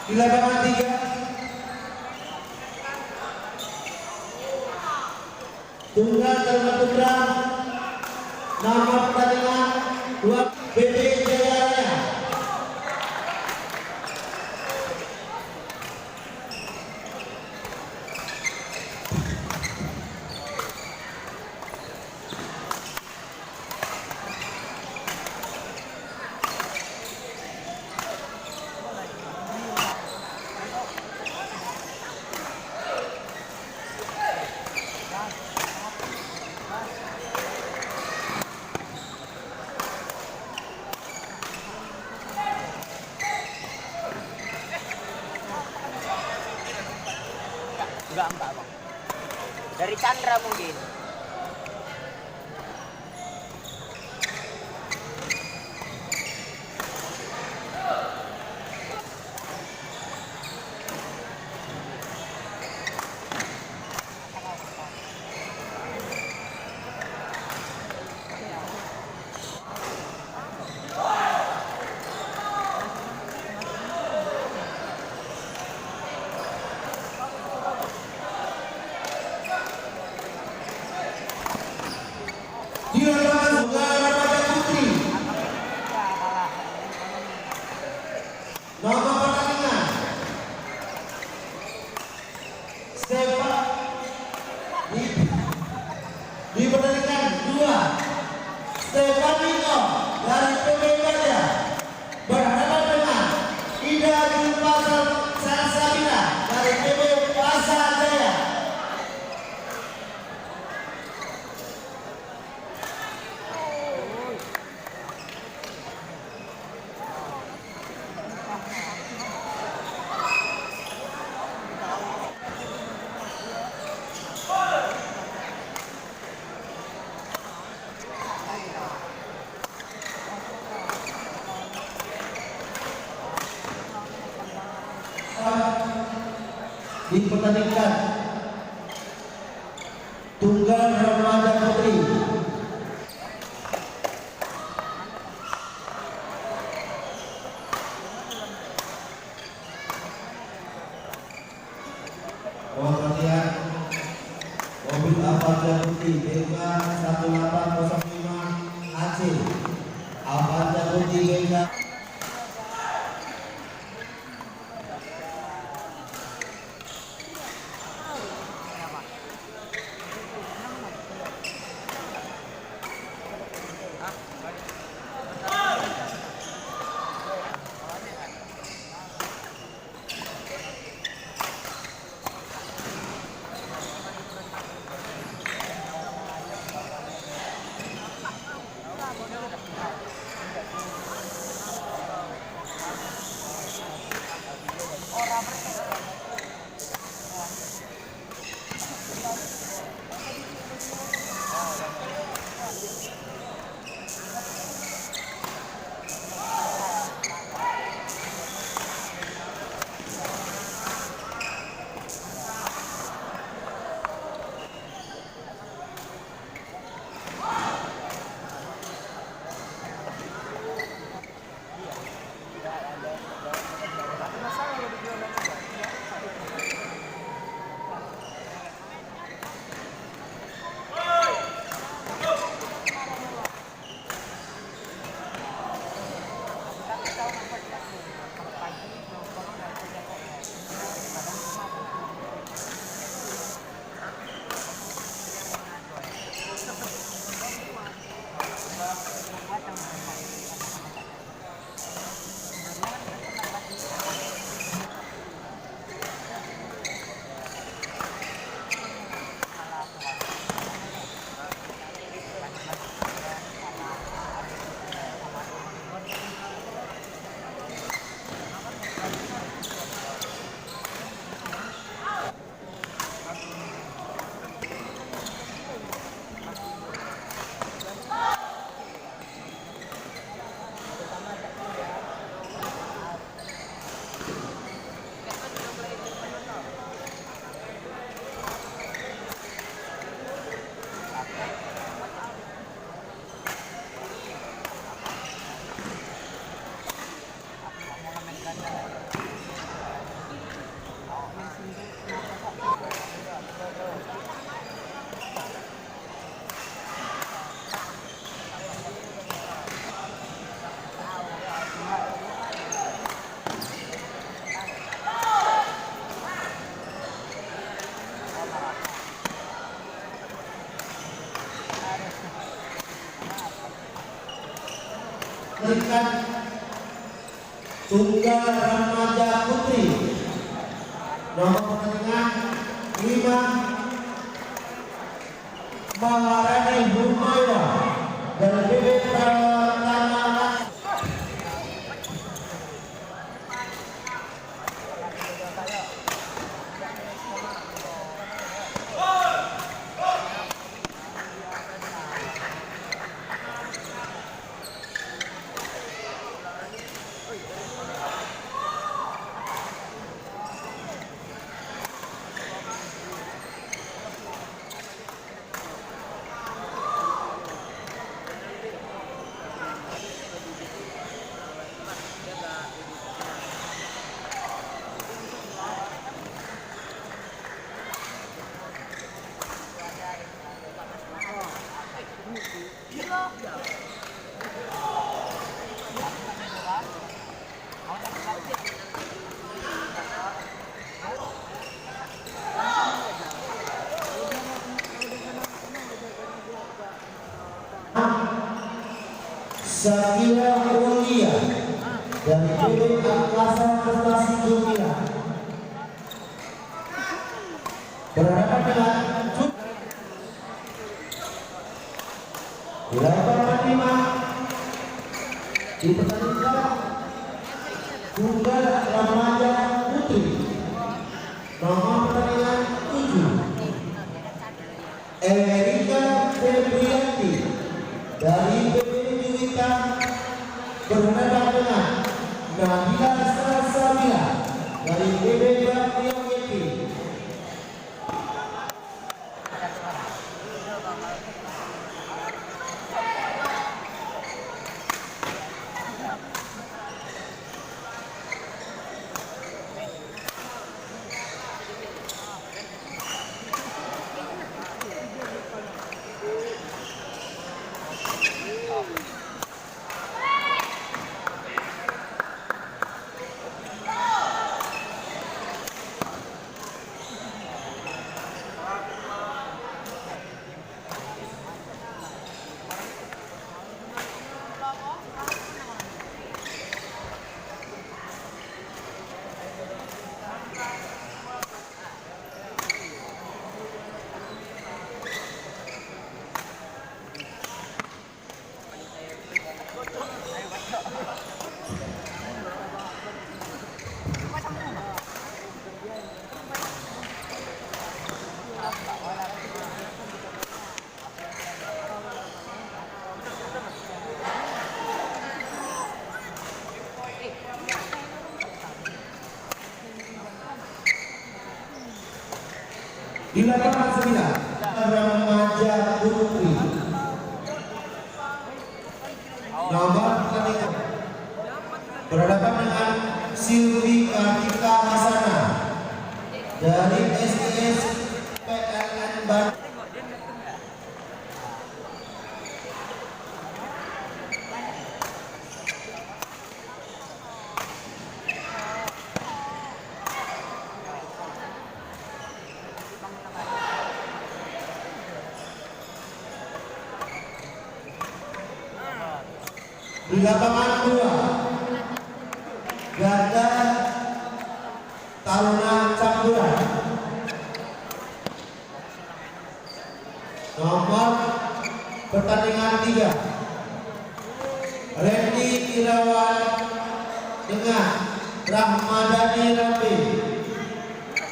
di lapangan 3 Tunggal Dharma Putra, nama pertandingan 2 BB Jaya Raya. Enggak, Bang. Dari Chandra mungkin. Di lapangan Tunggal Remaja Putri, nama pertandingan Stefan di pertandingan 2 Stefan Nino dari PB Gajah berhadapan dengan Ida Julpasar Salsabila dari PB Pasar Jaya. Dipertandingkan Tunggal Remaja Putri. Perhatian mobil Avanza Putri BK 1805 AC Avanza Putri BK pertandingan tunggal remaja putri nomor pertandingan 5 Maharani Humayra dari BB Pratama. Sakila Ulia dari BB Angkasa Prestasi Dunia berhadapan dengan Delapan lima dipertandingkan tunggal remaja putri nomor pertandingan 7 Erika Febrianti dari BB Juwita berhadapan dengan Nabila Salsabila dari BB Bakti Yeti. Di lapangan 9 remaja putri nomor pertandingan berhadapan dengan Silvi Kartika Hasana dari SDS PLN Bandung. Di lapangan 2 Ganda Taruna Campuran nomor pertandingan 3 Randy Irawan dengan Rahmadani Rambi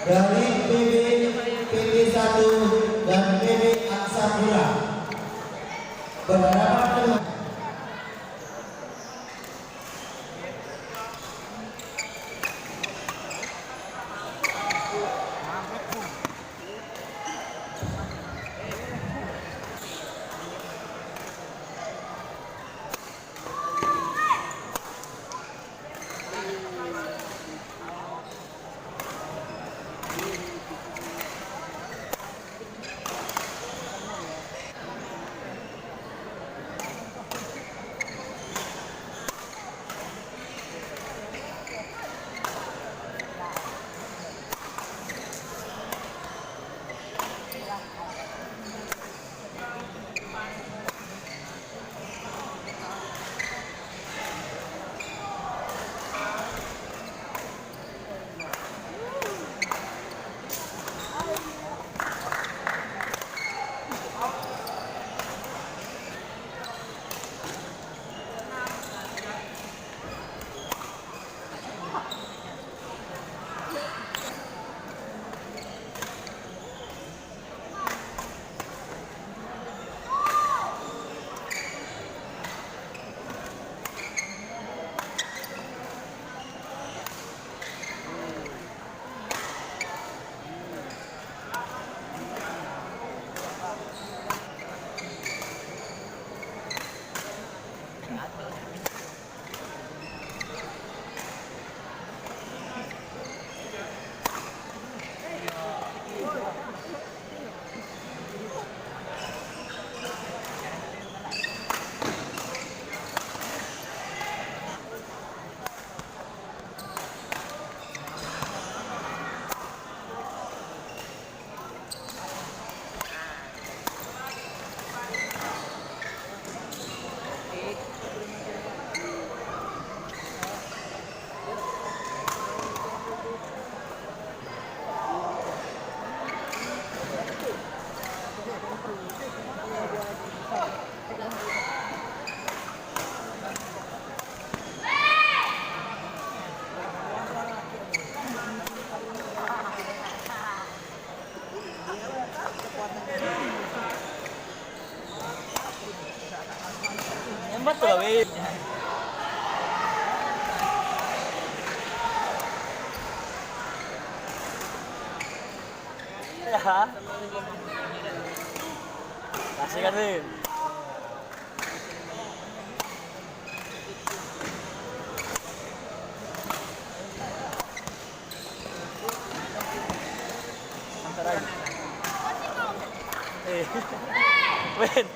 dari PB PT1 dan PB Aksapura berhadapan dengan Dito gawin. Ya. Kasih kan rin. Antaray. Eh. Wait.